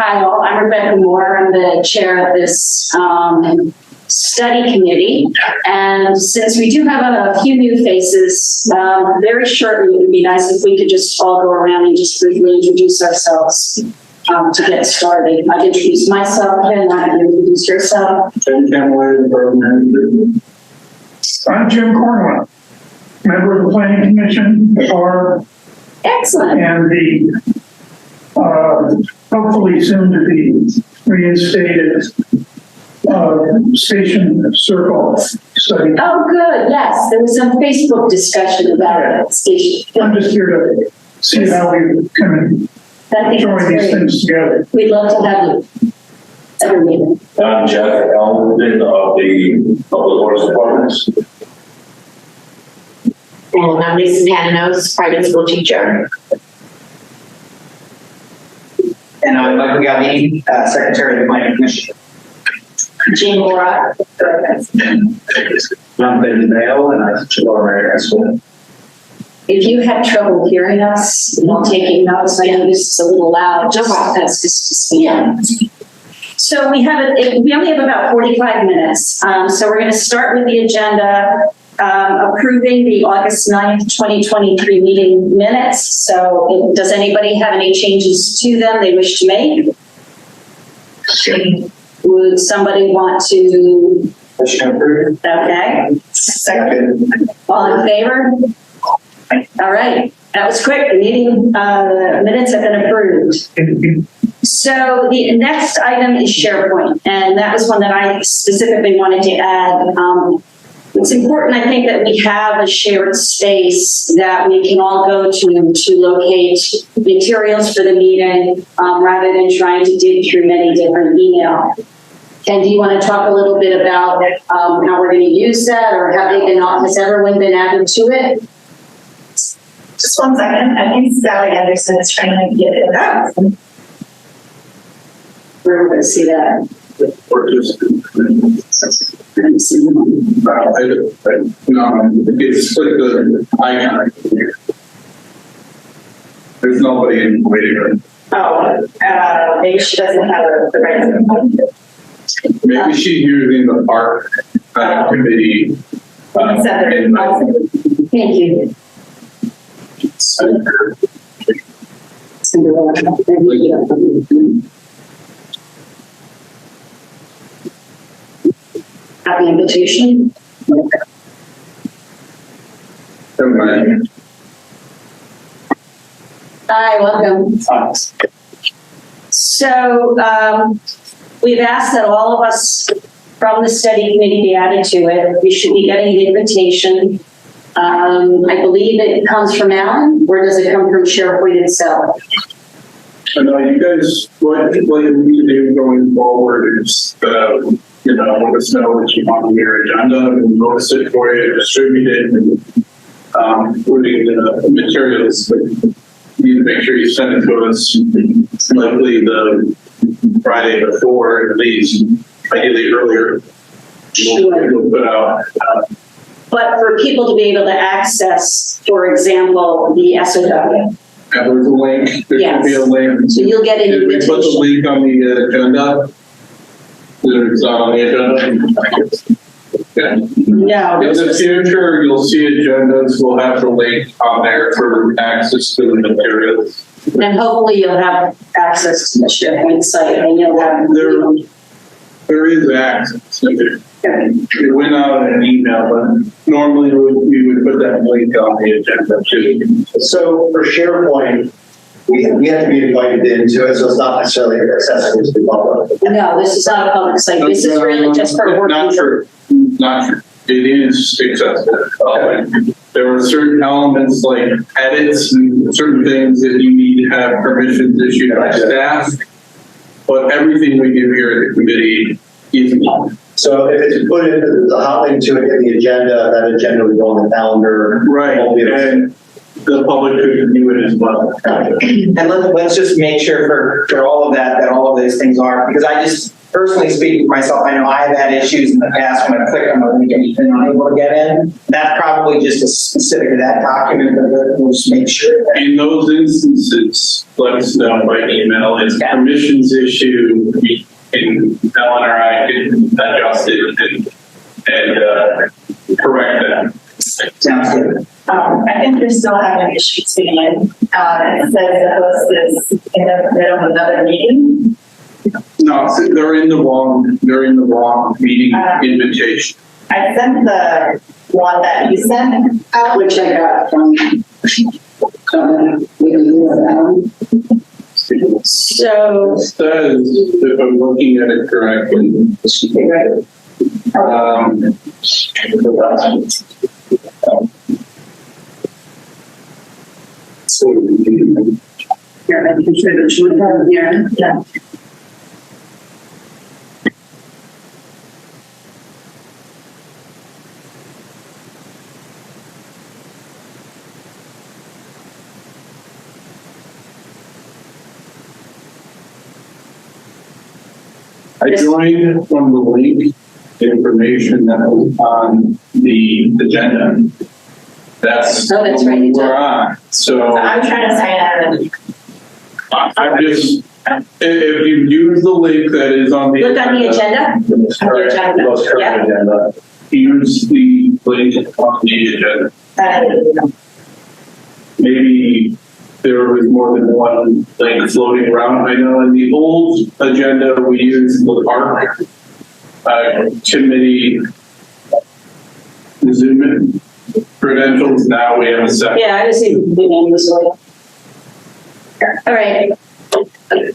Hi, all. I'm Rebecca Moore. I'm the chair of this study committee. And since we do have a few new faces, very shortly, it would be nice if we could just all go around and just briefly introduce ourselves to get started. I've introduced myself, Ken. Why don't you introduce yourself? Ken Cameron, the program manager. I'm Jim Cornwell, member of the Planning Commission, or Excellent. and the hopefully soon to be reinstated Station Circle study. Oh, good. Yes, there was some Facebook discussion about it. Station. I'm just here to see how we can join these things together. We'd love to have you. Every meeting. I'm Jeff Elmondon of the Public Works Departments. And I'm Lisa Pananos, private school teacher. And I'm Michael Galvin, Secretary of the Planning Commission. Jean Laura. I'm Ben Dale, and I teach at Lower Merion High School. If you had trouble hearing us while taking notes, I know this is a little loud. That's just Yeah. So we only have about 45 minutes. So we're going to start with the agenda, approving the August 9th, 2023 meeting minutes. So does anybody have any changes to them they wish to make? Would somebody want to? Motion approved. Okay. Second. All in favor? All right. That was quick. The meeting minutes have been approved. So the next item is SharePoint, and that was one that I specifically wanted to add. It's important, I think, that we have a shared space that we can all go to locate materials for the meeting rather than trying to dig through many different email. And do you want to talk a little bit about how we're going to use that, or has everyone been added to it? Just 1 second. I think Sally Anderson is trying to get it out. We're going to see that. Or just, I didn't see one. no, it's like the icon here. There's nobody in the waiting room. Oh, maybe she doesn't have the right. Maybe she hears in the park committee. Thank you. Cinderella. Have the invitation. Never mind. Hi, welcome. So we've asked that all of us from the study committee be added to it. We should be getting the invitation. I believe it comes from Alan, or does it come from SharePoint itself? I know you guys, what you need to do going forward is, let us know what you want on your agenda and notice it for you, distribute it, and including the materials. But you need to make sure you send it to us likely the Friday before, at least, ideally earlier. We'll put out. But for people to be able to access, for example, the SOW. And there's a link. There should be a link. So you'll get an Did we invitation. put the link on the agenda? It's not on the agenda. Okay. No. In the future, you'll see agendas. We'll have the link on there for access to the materials. And hopefully you'll have access to the SharePoint site and you'll have. There is access. It went out in an email, but normally we would put that link on the agenda too. So for SharePoint, we have to be invited into it, so it's not necessarily accessible to the public. No, this is not a public site. This is really just for working. Not true. Not true. It is accessible. There are certain elements like edits and certain things that you need to have permissions issued by staff, but everything we do here at the committee is not. So if it's put in the hot link to it in the agenda, that agenda would go on the calendar. Right. And the public could view it as well. And let's just make sure for all of that all of these things are, because personally speaking for myself, I know I've had issues in the past when I click on the link and been unable to get in. That's probably just a specific to that document, but we'll just make sure that. In those instances, let us know by email. It's permissions issue. We can, Ellen or I can adjust it and correct that. Sounds good. I think we're still having issues getting in. It says the host is in the middle of another meeting. No, they're in the wrong meeting invitation. I sent the one that you sent out. Which I got from, so, It says, if I'm looking at it correctly, here, I can show the here. Yeah. I joined from the link, the information that was on the agenda. That's Oh, that's the right, one you we're did. on. So I'm trying to sign out. I'm just, if you use the link that is on the. Look on the agenda. Most current Yeah. agenda. Use the link on the agenda. Maybe there was more than one link floating around. I know in the old agenda, we used the park committee Zoom in credentials. Now we have a second. Yeah, I just need to do name this way. All right.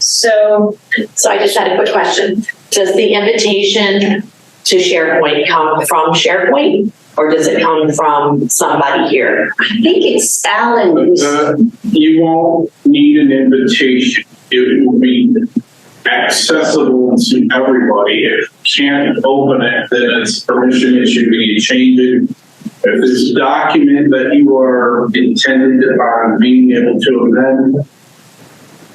So, I just had a quick question. Does the invitation to SharePoint come from SharePoint or does it come from somebody here? I think it's Alan who's, You won't need an invitation. It will be accessible to everybody. If you can't open it, then it's a permission issue. We can change it. If there's a document that you are intended on being able to amend,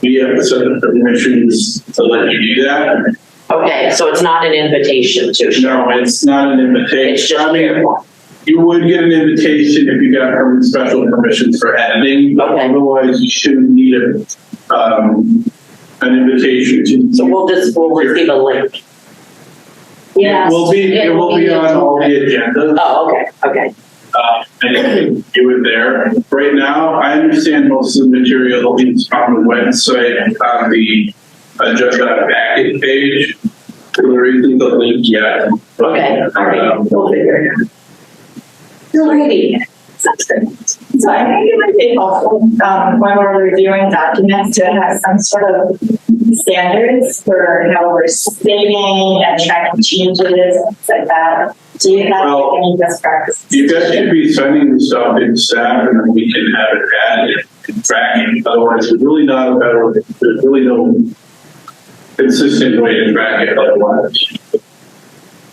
we have to set the permissions to let you do that. Okay, so it's not an invitation to SharePoint. No, it's not an invitation. It's just I mean, SharePoint. you would get an invitation if you got special permissions for editing, but Okay. otherwise you shouldn't need an invitation to. So we'll receive a link. yeah. It will be on all the agendas. Oh, okay. And you can do it there. Right now, I understand most of the material is on the website, on the agenda packet page. There isn't the link yet. But, Okay, all right. We'll figure it out. Alrighty. Sounds good. So I think it would be helpful when we're reviewing documents to have some sort of standards for how we're saving and tracking changes, things like that. Do you have Well, any best practices? You guys should be sending the stuff in staff and then we can have it added and tracking. Otherwise, there's really no consistent way to track it otherwise.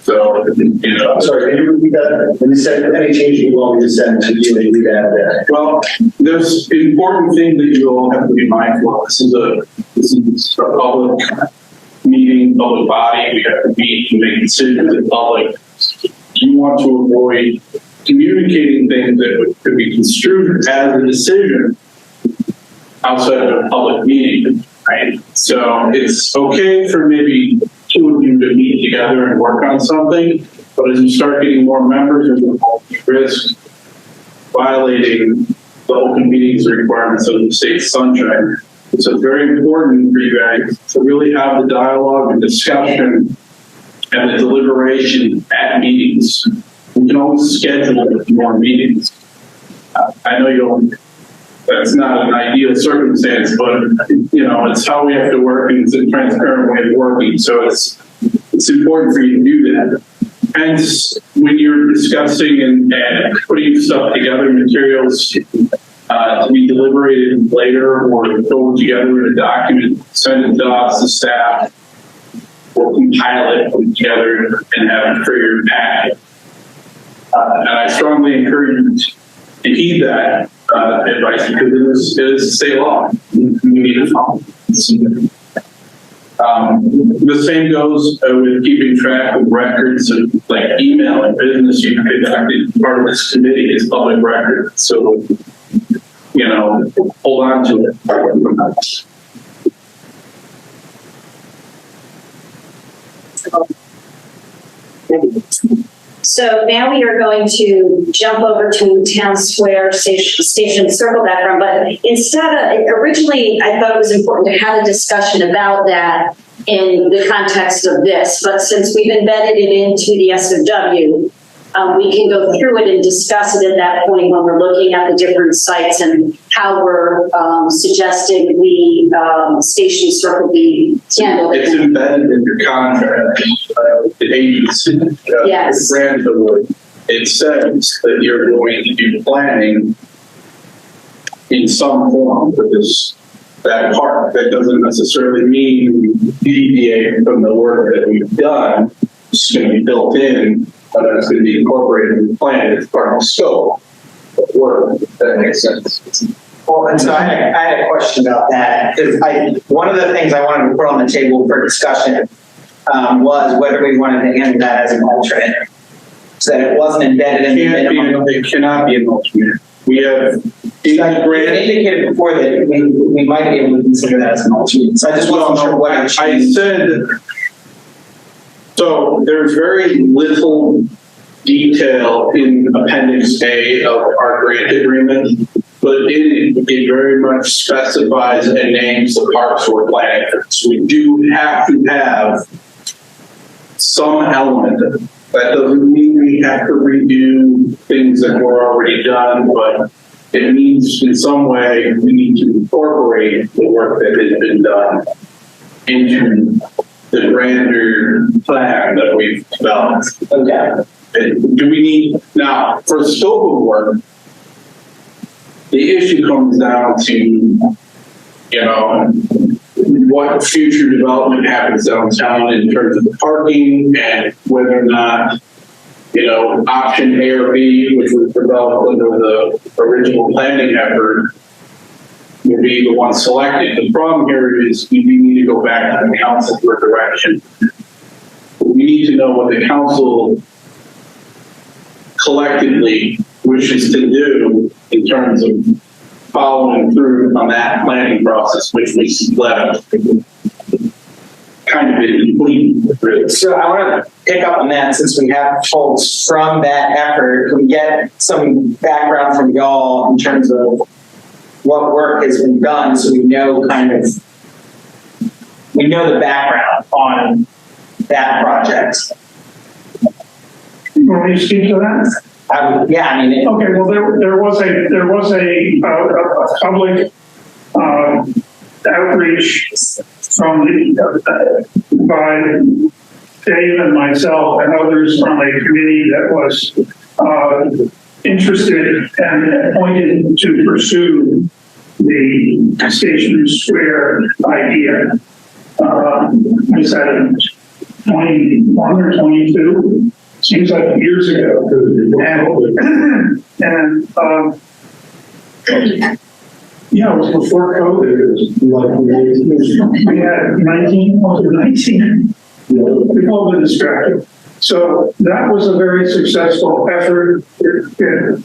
So, you know. Sorry, can you repeat that? When you said any change you want me to send to you, and you add that. Well, there's important thing that you all have to be mindful of. This is a public meeting, public body. We have to meet and make decisions in public. You want to avoid communicating things that could be construed as a decision outside of a public meeting, right? So it's okay for maybe two of you to meet together and work on something, but as you start getting more members, there's a risk violating the open meetings requirements of the state sunshine. So it's very important for you guys to really have the dialogue and discussion and the deliberation at meetings. We can always schedule more meetings. I know you don't, that's not an ideal circumstance, but you know, it's how we have to work and it's a transparent way of working. So it's important for you to do that. Hence, when you're discussing and putting stuff together, materials to be deliberated later or go together in a document, send it to us, the staff, we'll compile it, put it together, and have it for your packet. And I strongly encourage you to heed that advice, because it is state law. We need to follow. So I think it would be helpful when we're reviewing documents to have some sort of standards for how we're saving and tracking changes, things like that. Do you have any best practices? Well, The same goes with keeping track of records of like email and business you conducted. Part of this committee is public record. So, you know, hold on to it. So now we are going to jump over to Town Square Station Circle background, but instead of, originally I thought it was important to have a discussion about that in the context of this, but since we've embedded it into the SOW, we can go through it and discuss it at that point when we're looking at the different sites and how we're suggesting the Station Circle be handled. It's embedded in your contract, the agency, Yes. grant award. It says that you're going to be planning in some form for that part. That doesn't necessarily mean you deviate from the work that we've done. It's going to be built in, but it's going to be incorporated in the plan. It's part of the scope of work. If that makes sense. Well, and so I had a question about that, because one of the things I wanted to put on the table for discussion was whether we wanted to handle that as an alternate, so that it wasn't embedded in the minimum. It cannot be an alternate. We have You indicated before that we might be able to consider that as an alternate, so I just wasn't sure what it I said, so there's very little detail in Appendix A of our grant agreement, but it very much specifies and names the parks we're planning for. So we do have to have some element of it. That doesn't mean we have to redo things that were already done, but it means in some way we need to incorporate the work that has been done into the grander plan that we've developed. Okay. Do we need, now, for scope of work, the issue comes down to, you know, what future development happens downtown in terms of the parking and whether or not, you know, option A or B, which was developed under the original planning effort, will be the one selected. The problem here is we do need to go back to the council for direction. We need to know what the council collectively wishes to do in terms of following through on that planning process, which we left kind of incomplete. Really. So I want to pick up on that, since we have folks from that effort. Can we get some background from y'all in terms of what work has been done, so we know the background on that project? You want me to speak to that? Yeah, I mean, Okay, well, there was a public outreach from by Dave and myself and others on a committee that was interested and appointed to pursue the Station Square idea. Was that in 21 or 22? Seems like years ago. Yeah, it was before COVID. We had 19. We've all been distracted. So that was a very successful effort. It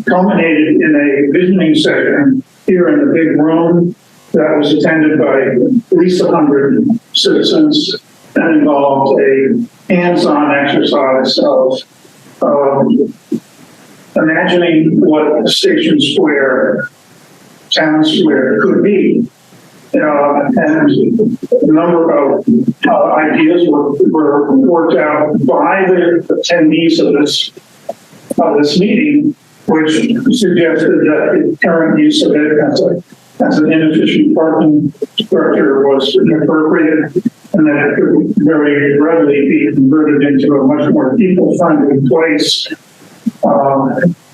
culminated in a visioning session here in the big room that was attended by at least 100 citizens and involved a hands-on exercise of imagining what Station Square, Town Square could be. And a number of ideas were worked out by the attendees of this meeting, which suggested that the current use of it as an inefficient parking structure was inappropriate, and that it could very readily be converted into a much more people-friendly place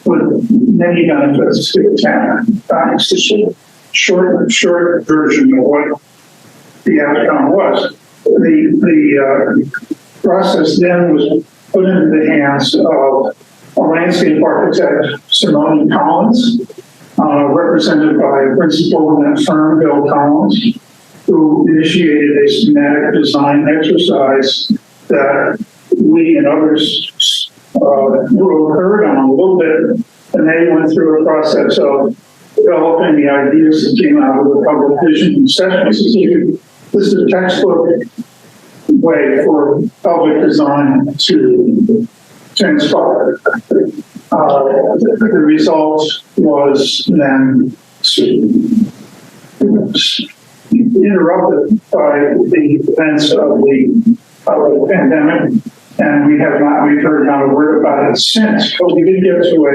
with many benefits to the town. It's just a short version of what the outcome was. The process then was put into the hands of a landscape architect, Simone Collins, represented by principal in that firm, Bill Collins. who initiated a schematic design exercise that we and others were heard on a little bit, and they went through a process of developing the ideas that came out of the public vision sessions. This is a textbook way for public design to transpire. The result was then interrupted by the events of the pandemic, and we've heard not a word about it since. But we did get to a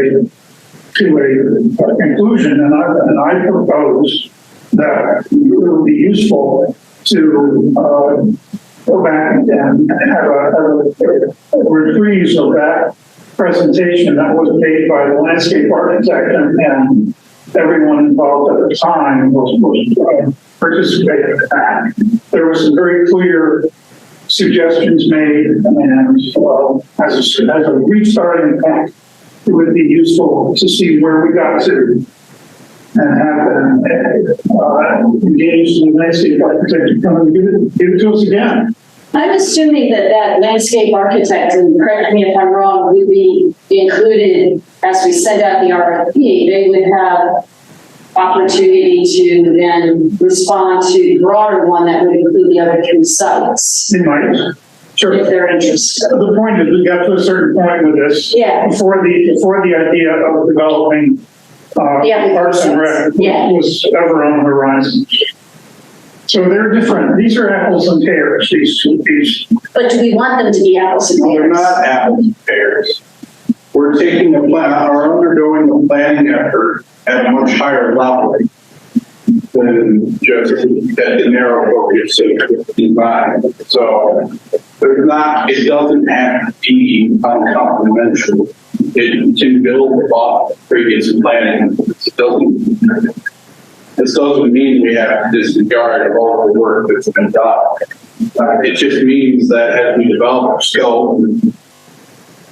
conclusion, and I propose that it would be useful to go back and have a reprise of that presentation that was made by the landscape architect, and everyone involved at the time was participating in that. There were some very clear suggestions made, and as a restarting point, it would be useful to see where we got to and have them engaged in the landscape architect to come and give it to us again. I'm assuming that landscape architect, and correct me if I'm wrong, would be included as we send out the RFP. They would have opportunity to then respond to the broader one that would include the other two sites. They might. Sure. If they're interested. The point is, we got to a certain point with this. Yeah. Before the idea of developing Parks and Rec was ever on the horizon. So they're different. These are apples and pears. These. But do we want them to be apples and pears? They're not apples and pears. We're taking undergoing a planning effort at a much higher level than just at the narrow focus of design. So it doesn't have to be uncomplimentary. It can build off previous planning. This doesn't mean we have to disregard all the work that's been done. It just means that as we develop our scope,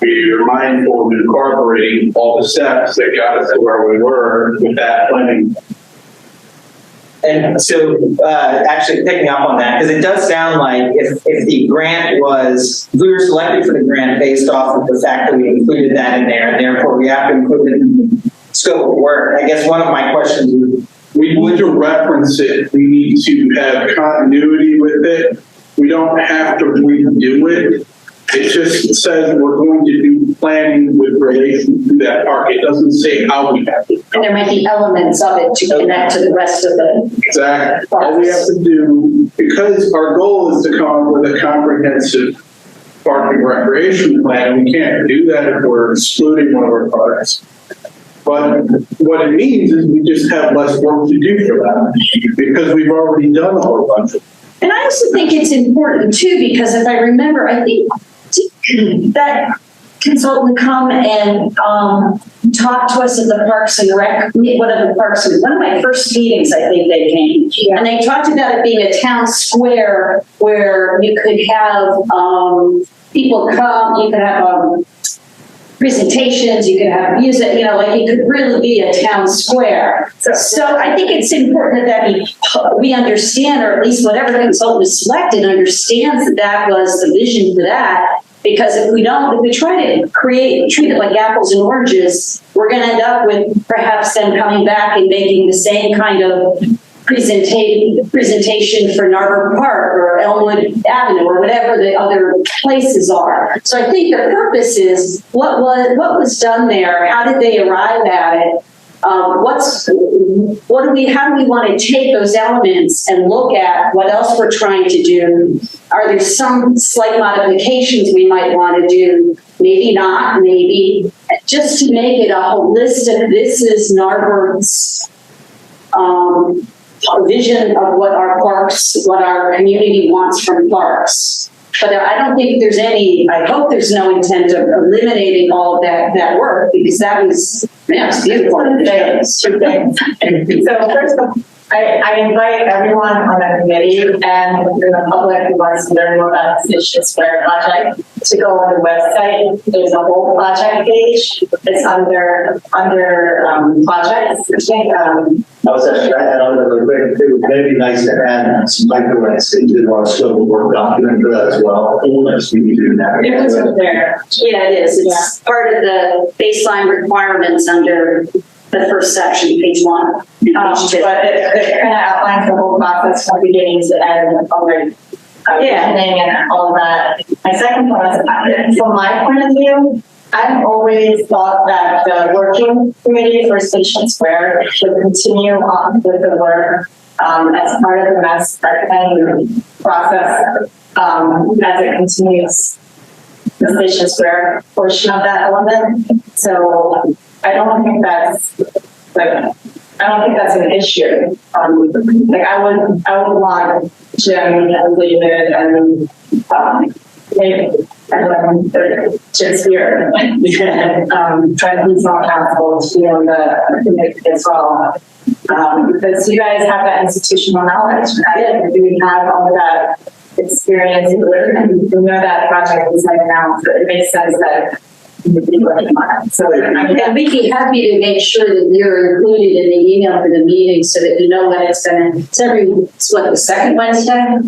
we are mindful of incorporating all the steps that got us to where we were with that planning. And so, actually picking up on that, because it does sound like if the grant was, we were selected for the grant based off of the fact that we included that in there, and therefore we have to include it in the scope of work. I guess one of my questions would, we need to reference it. We need to have continuity with it. We don't have to redo it. It just says we're going to do planning with relation to that park. It doesn't say how we have to. And there might be elements of it to connect to the rest of the. Exactly. All we have to do, because our goal is to come up with a comprehensive park and recreation plan, and we can't do that if we're excluding one of our parks. But what it means is we just have less work to do for that because we've already done a whole bunch of it. And I also think it's important too, because if I remember, I think that consultant come and talk to us at the Parks and Rec, one of my first meetings, I think they came. Yeah. And they talked about it being a town square where you could have people come, you could have presentations, you could have music, like it could really be a town square. So I think it's important that we understand, or at least whatever consultant is selected understands that was the vision for that. Because if we try to treat it like apples and oranges, we're going to end up with perhaps them coming back and making the same kind of presentation for Narber Park or Elmwood Avenue or whatever the other places are. So I think the purpose is what was done there? How did they arrive at it? How do we want to take those elements and look at what else we're trying to do? Are there some slight modifications we might want to do? Maybe not, maybe. Just to make it a holistic, this is Narber's vision of what our parks, what our community wants from parks. But I don't think I hope there's no intent of eliminating all of that work, because that was, it's beautiful. Two things. So first of I invite everyone on the committee and the public who wants to learn more about the Station Square project to go on the website. There's a whole project page. It's under projects. I think, I was actually, I don't know, it would maybe nice to add some microlinks into our scope of work document for that as well. Yes, we can do that. it was up there. Yeah, it is. It's part of the baseline requirements under the first section, page 1. But it kind of outlines the whole process from beginning to end, already. And all of that. My second point is, from my point of view, I've always thought that the working committee for Station Square should continue on with the work as part of the master planning process as it continues the Station Square portion of that element. So I don't think that's an issue. I would want Jim and David and maybe just here try to be more accountable to the committee as well. Because you guys have that institutional knowledge, and we have all of that experience, and we know that project is like now, so it makes sense that we would be working on it. So, And we'd be happy to make sure that you're included in the email for the meeting so that you know when it's the second Wednesday?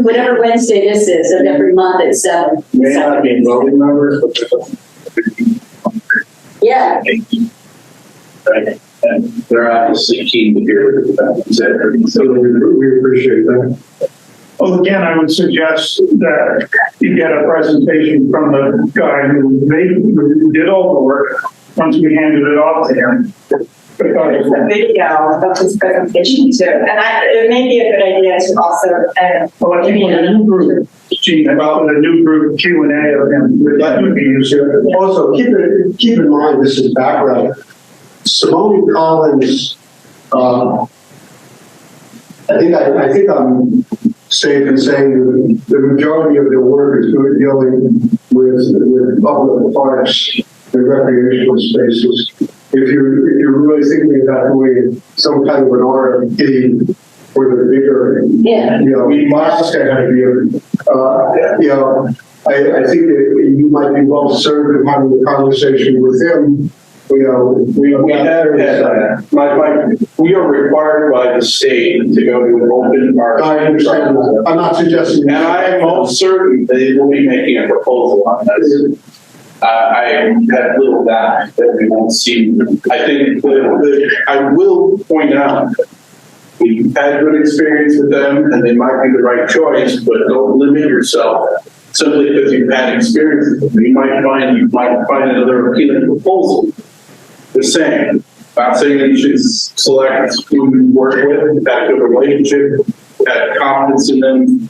whatever Wednesday this is, of every month at 7. May not be voting members, but Yeah. right? And they're obviously keen to hear that. So we appreciate that. Well, again, I would suggest that you get a presentation from the guy who did all the work once we handed it off to him. there's a video of his presentation too, and it may be a good idea to also. Well, I think a new group, Gene, about a new group Q&A of him, that would be useful. Also, keep in mind, this is background. Simone Collins, I think I'm safe in saying that the majority of their work is dealing with public parks and recreational spaces. If you're really thinking about doing some kind of an RFP for the bigger, we must have you. I think that you might be well served in having a conversation with him. We have we are required by the state to go to an open park. I understand that. I'm not suggesting. And I am most certain they will be making a proposal on this. I have little doubt that we won't see. I think I will point out we've had good experience with them, and they might be the right choice, but don't limit yourself simply because you've had experience with them. You might find another appealing proposal. The same. I'm saying that you should select who you work with, you've had a good relationship, had confidence in them.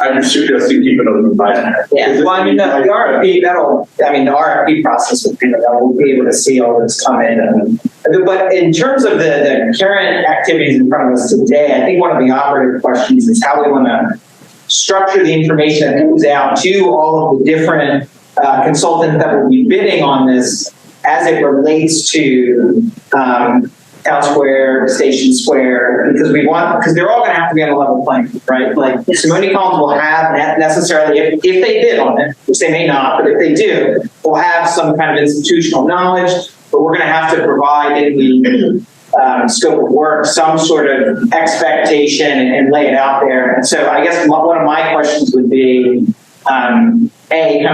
I'm just suggesting keep an open mind. Yeah, well, I mean, the RFP, the RFP process will be, we'll be able to see all this come in. But in terms of the current activities in front of us today, I think one of the operative questions is how we want to structure the information that goes out to all of the different consultants that will be bidding on this as it relates to Town Square, Station Square, because they're all going to have to be on a level playing field, right? Like Simone Collins will have necessarily, if they bid on it, which they may not, but if they do, will have some kind of institutional knowledge, but we're going to have to provide in the scope of work some sort of expectation and lay it out there. And so I guess one of my questions would be, kind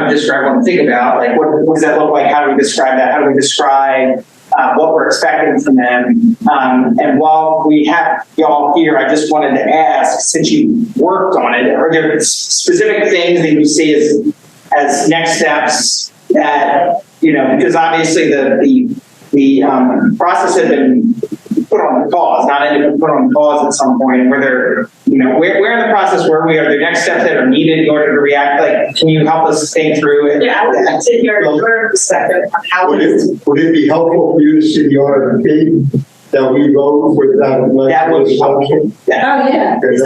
of just for everyone to think about, like, what does that look like? How do we describe that? How do we describe what we're expecting from them? And while we have y'all here, I just wanted to ask, since you worked on it, are there specific things that you see as next steps that, because obviously the process had been put on pause, not ended up put on pause at some point, and where in the process were we? Are there next steps that are needed in order to react? Like, can you help us think through it? Yeah, I would like to hear your perspective on how Would it be helpful for you to see the RFP that we wrote with that? That would be helpful. Oh, yeah. Is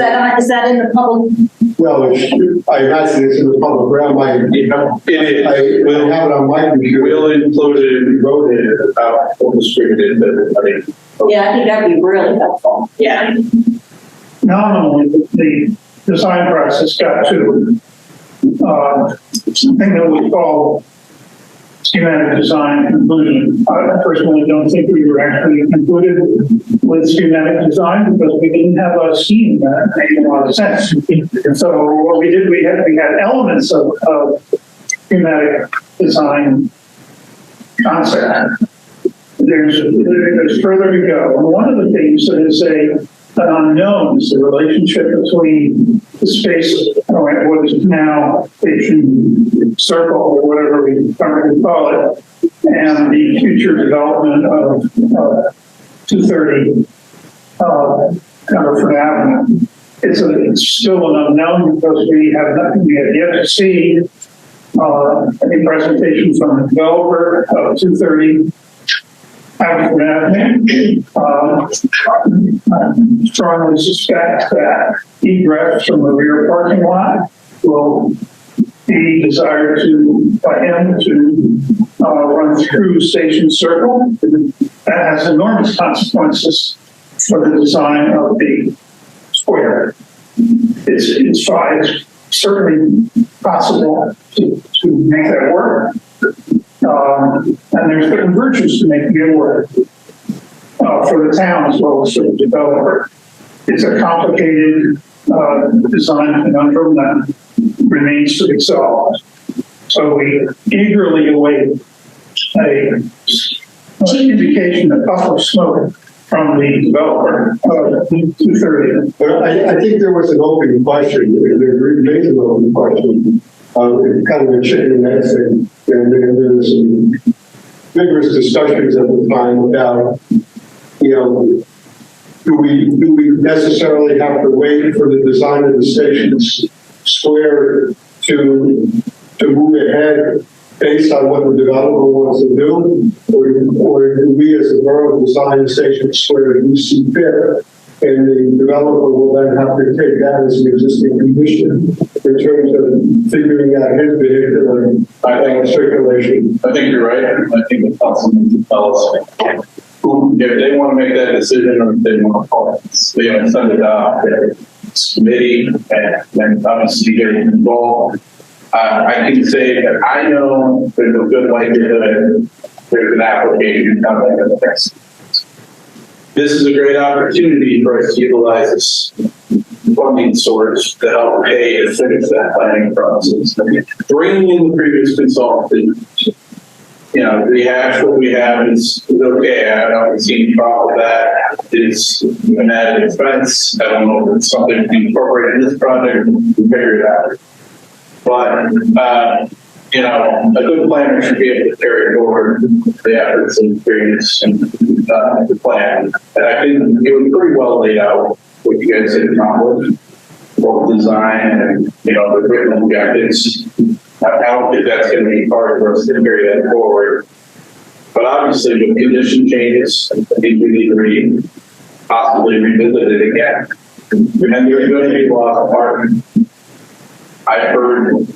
that in the public Well, I imagine it's in the public realm. I It is. have We'll, it on my computer. we'll include it, we wrote it, we'll distribute it to everybody. Yeah, I think that'd be really helpful. Yeah. Nominally, the design process got to something that we call schematic design conclusion. I personally don't think we were actually concluded with schematic design because we didn't have a scheme that made a lot of sense. And so what we did, we had elements of schematic design concept. There's further to go. And one of the things that is an unknown is the relationship between the space, or what is now Station Circle, or whatever we currently call it, and the future development of 230 Cumberford Avenue. It's still an unknown because we have yet to see any presentation from the developer of 230 Avenue. I strongly suspect that egress from the rear parking lot will be desired by him to run through Station Circle. That has enormous consequences for the design of the square. It's certainly possible to make that work. And there's the convergence to make it work for the town as well as for the developer. It's a complicated design conundrum that remains to be solved. So we eagerly await an indication of public smoke from the developer of 230. But I think there was an open question. There remains an open question. Kind of a chicken and egg thing. And there was some vigorous discussions at the time about, do we necessarily have to wait for the design of the station's square to move ahead based on what the developer wants to do, or do we as a borough design the station square as we see fit? And the developer will then have to take that as an existing condition in terms of figuring out his vehicular circulation. I think you're right. I think the council needs to tell us if they want to make that decision or if they want to call it. They want to send it out to the committee and obviously get involved. I can say that I know there's a good likelihood there's an application coming in the next. This is a great opportunity for us to utilize this funding source to help pay to finish that planning process. Bringing in the previous consultant, rehash what we have is okay. I don't see any problem with that. It's an added expense. I don't know if it's something to be incorporated in this project. We figure it out. But, a good planner should be able to carry forward the efforts and experience and the plan. And I think it was pretty well laid out what you guys had accomplished, both design and, the written objectives. I don't think that's going to be hard for us to carry that forward. But obviously, with condition changes, I think we need to possibly revisit it again. And there's going to be a lot of parking. I've heard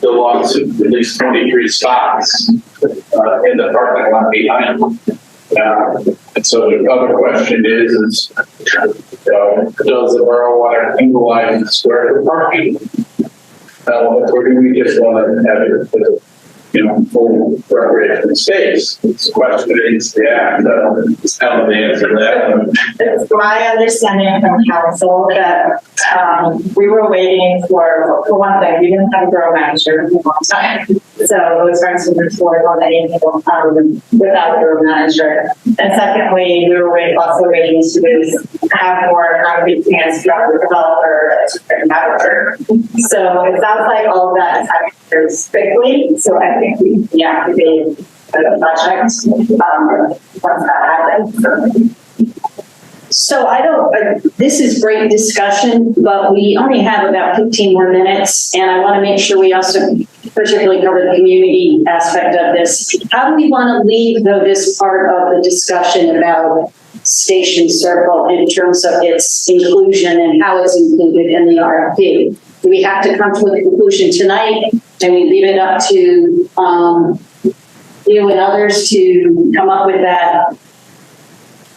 the lots of at least 23 spots in the parking lot behind. And so the other question is does the borough want to utilize the square for parking? Or do we just want to have it for full recreational space? It's a question that needs to be asked. Just tell them the answer to that. It's my understanding from council that we were waiting for one thing, we didn't have a borough manager for a long time. So it was trying to move forward on anything without a borough manager. And secondly, we were also waiting to have more concrete plans from the developer to matter. So it sounds like all of that is happening very quickly. So I think we can deactivate the project once that happens. So this is great discussion, but we only have about 15 more minutes, and I want to make sure we also particularly cover the community aspect of this. How do we want to leave, though, this part of the discussion about Station Circle in terms of its inclusion and how it's included in the RFP? do we have to come to a conclusion tonight? And we leave it up to you and others to come up with that?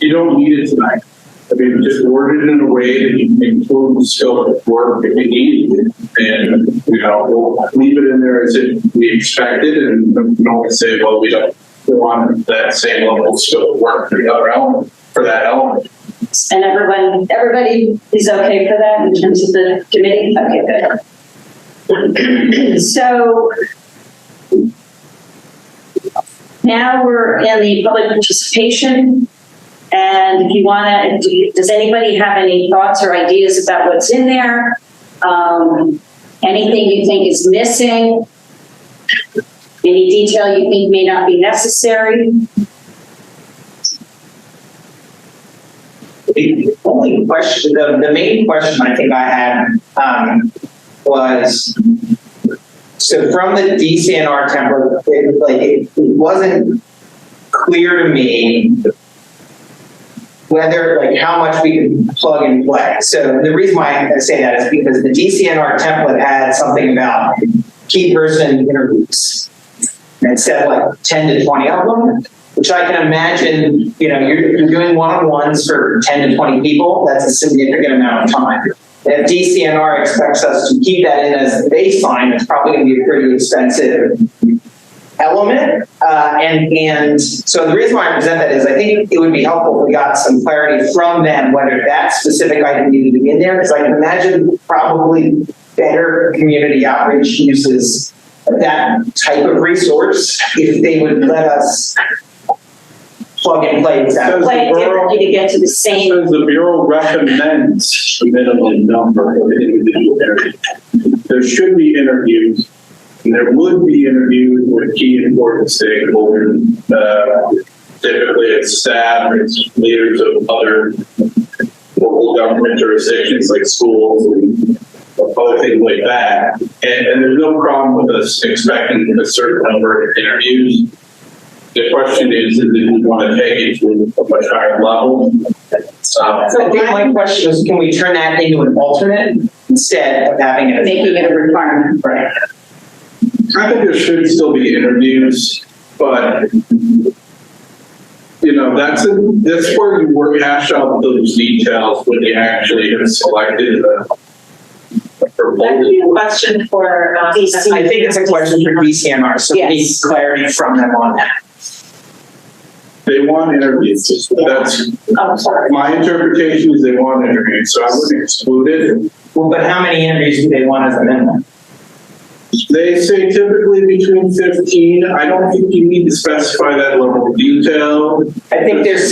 You don't need it tonight. I mean, just word it in a way that you can include the scope of work if you need it. And, we'll leave it in there as if we expected, and we don't say, well, we don't want that same level of scope of work for the other element, for that element. And everybody is okay for that in terms of the committee? Okay, good. So now we're in the public participation. And if you want to, does anybody have any thoughts or ideas about what's in there? Anything you think is missing? Any detail you think may not be necessary? The only question, the main question I think I had was, so from the DCNR template, it wasn't clear to me whether, how much we could plug and play. So the reason why I say that is because the DCNR template had something about key person interviews. And it said 10 to 20 of them, which I can imagine, you're doing one-on-ones for 10 to 20 people. That's a significant amount of time. If DCNR expects us to keep that in as a baseline, it's probably going to be a pretty expensive element. And so the reason why I present that is I think it would be helpful if we got some clarity from them whether that specific item needed to be in there, because I can imagine probably better community outreach uses that type of resource if they would let us plug and play exactly. Play it differently to get to the same. Says the Bureau recommends the minimum number of individual interviews. There should be interviews. And there would be interviews with key important stakeholders. Typically, it's staff, it's leaders of other local government jurisdictions like schools and other things like that. And there's no problem with us expecting a certain number of interviews. The question is if we want to take it to a much higher level. So I think my question is, can we turn that into an alternate instead of having it? Making it a requirement. Right. I think there should still be interviews, but that's where you work hash out those details when you actually have selected a proposal. Question for I think it's a question for DCNR, so we need clarity from them on that. They want interviews. That's my interpretation is they want interviews, so I wouldn't exclude it. Well, but how many interviews do they want as a minimum? They say typically between 15. I don't think you need to specify that level of detail. I think there's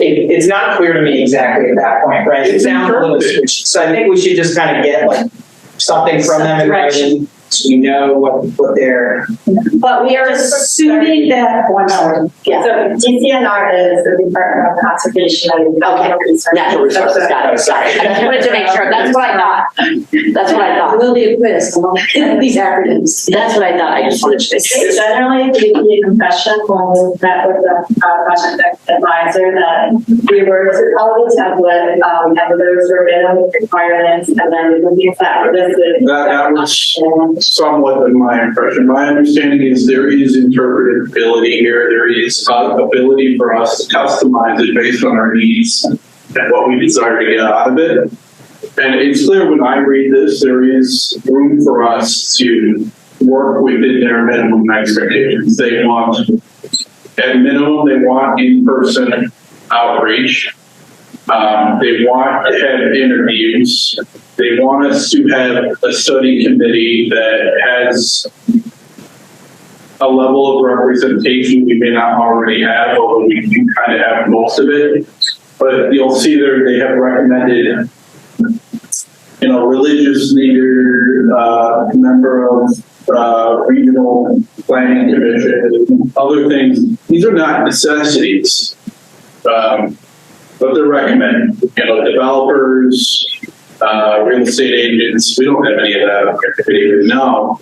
it's not clear to me exactly at that point, right? It sounds a little switchy. So I think we should just kind of get something from them in writing so we know what they're. But we are assuming that Yeah. So DCNR is the Department of Conservation and Natural Resources. Got it. Sorry. I just wanted to make sure. That's what I thought. That's what I it thought. will be a quiz. These acronyms. That's what I thought. I just wanted to make sure. Generally, we get confession when we met with the project advisor that we were to follow the template, we have those verbatim requirements, and then we would use that listed. That was somewhat of my impression. My understanding is there is interpretability here. There is ability for us to customize it based on our needs and what we desire to get out of it. And it's clear when I read this, there is room for us to work within their minimum expectations. They want, at minimum, they want in-person outreach. They want to have interviews. They want us to have a study committee that has a level of representation we may not already have, although we do kind of have most of it. But you'll see there they have recommended, religious leader, member of regional planning commission, other things. These are not necessities. But they're recommended, developers, real estate agents. We don't have any of that even now.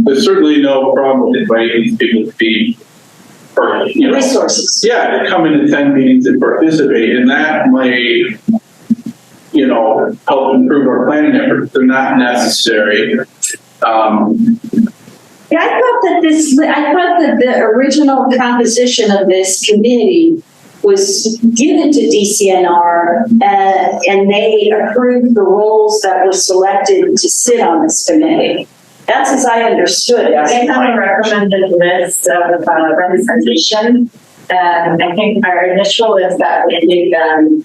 There's certainly no problem with inviting these people to be, Resources. Yeah, to come and attend meetings and participate, and that may help improve our planning efforts. They're not necessary. Yeah, I thought that the original composition of this committee was given to DCNR, and they approved the roles that were selected to sit on this committee. That's as I understood it. They have a recommended list of representation, and I think our initial list that we gave them,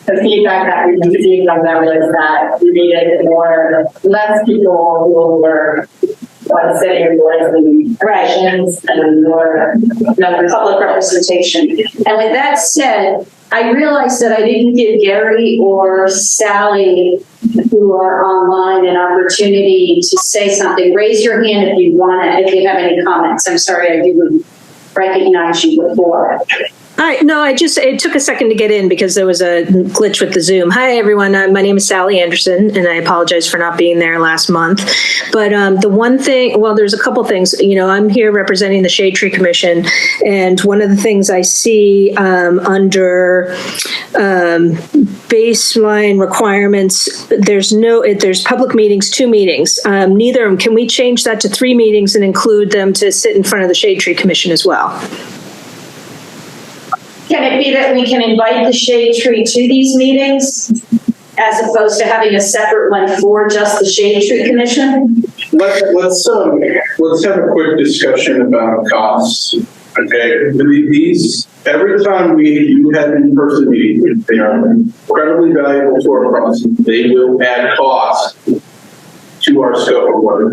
the feedback that we received from them was that we needed less people who were sitting boards and commissions and more Public representation. And with that said, I realized that I didn't give Gary or Sally, who are online, an opportunity to say something. Raise your hand if you if you have any comments. I'm sorry, I didn't recognize you before. It took a second to get in because there was a glitch with the Zoom. Hi, everyone. My name is Sally Anderson, and I apologize for not being there last month. But the one thing, there's a couple things. I'm here representing the Shade Tree Commission, and one of the things I see under baseline requirements, there's public meetings, 2 meetings. Neither, can we change that to 3 meetings and include them to sit in front of the Shade Tree Commission as well? Can it be that we can invite the Shade Tree to these meetings as opposed to having a separate one for just the Shade Tree Commission? Let's have a quick discussion about costs. Okay, every time we do have in-person meetings, they are incredibly valuable to our process. They will add cost to our scope of work.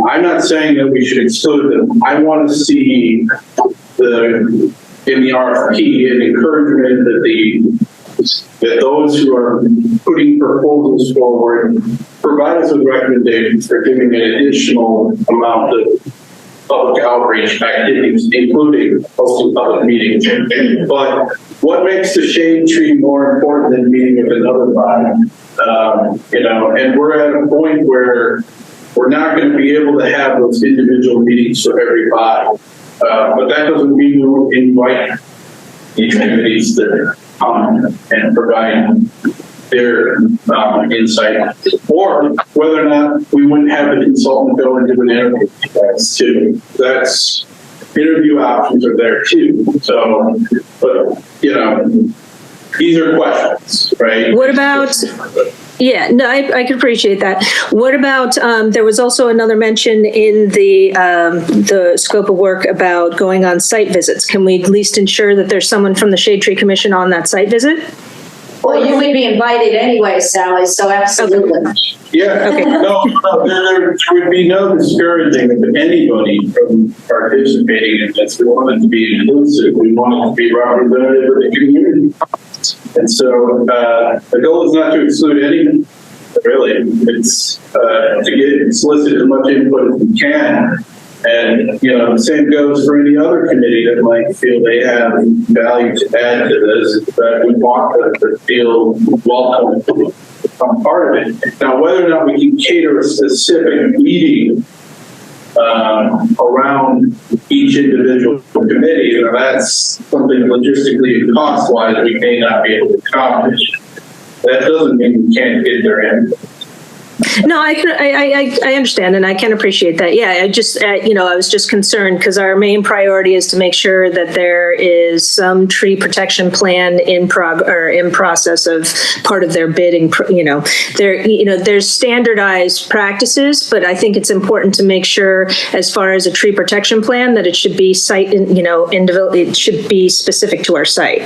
I'm not saying that we should exclude them. I want to see in the RFP an encouragement that those who are putting proposals forward provide us with recommendations for giving an additional amount of public outreach activities, including hosting public meetings. But what makes the Shade Tree more important than meeting with another body? And we're at a point where we're not going to be able to have those individual meetings for every body. But that doesn't mean we will invite these committees that come and provide their insight, or whether or not we wouldn't have the consultant go and do an interview. That's interview options are there too. So, but these are questions, right? What about? Yeah, no, I can appreciate that. What about, there was also another mention in the scope of work about going on site visits. Can we at least ensure that there's someone from the Shade Tree Commission on that site visit? Well, you would be invited anyway, Sally, so absolutely. Yeah, okay. No, there would be no discouraging of anybody from participating in this. We want it to be inclusive. We want it to be representative of the community. And so the goal is not to exclude anyone, really. It's to solicit as much input as we can. And, the same goes for any other committee that might feel they have value to add to this, that we want them to feel welcome to become part of it. Now, whether or not we can cater a specific meeting around each individual committee, that's something logistically and cost-wise we may not be able to accomplish. That doesn't mean we can't get their input. No, I understand, and I can appreciate that. Yeah, I just, I was just concerned because our main priority is to make sure that there is some tree protection plan in process of part of their bidding. There's standardized practices, but I think it's important to make sure, as far as a tree protection plan, that it should be it should be specific to our site.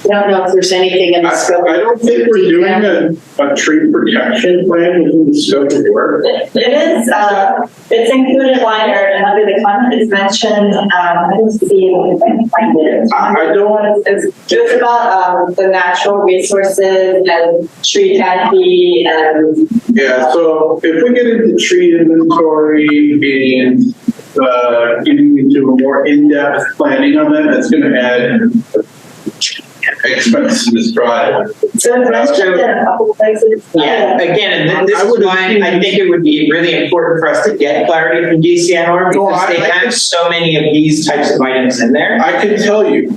I don't know if there's anything in the scope. I don't think we're doing a tree protection plan within the scope of work. It is. It's included liner and under the content is mentioned. I don't see it. Find it. I don't. It's about the natural resources and tree canopy and. Yeah. So if we get into tree inventory and getting into a more in-depth planning on that, that's going to add expense to this project. So it's mentioned in a couple places. Yeah, again, this is why I think it would be really important for us to get clarity from DCNR because they have so many of these types of items in there. I can tell you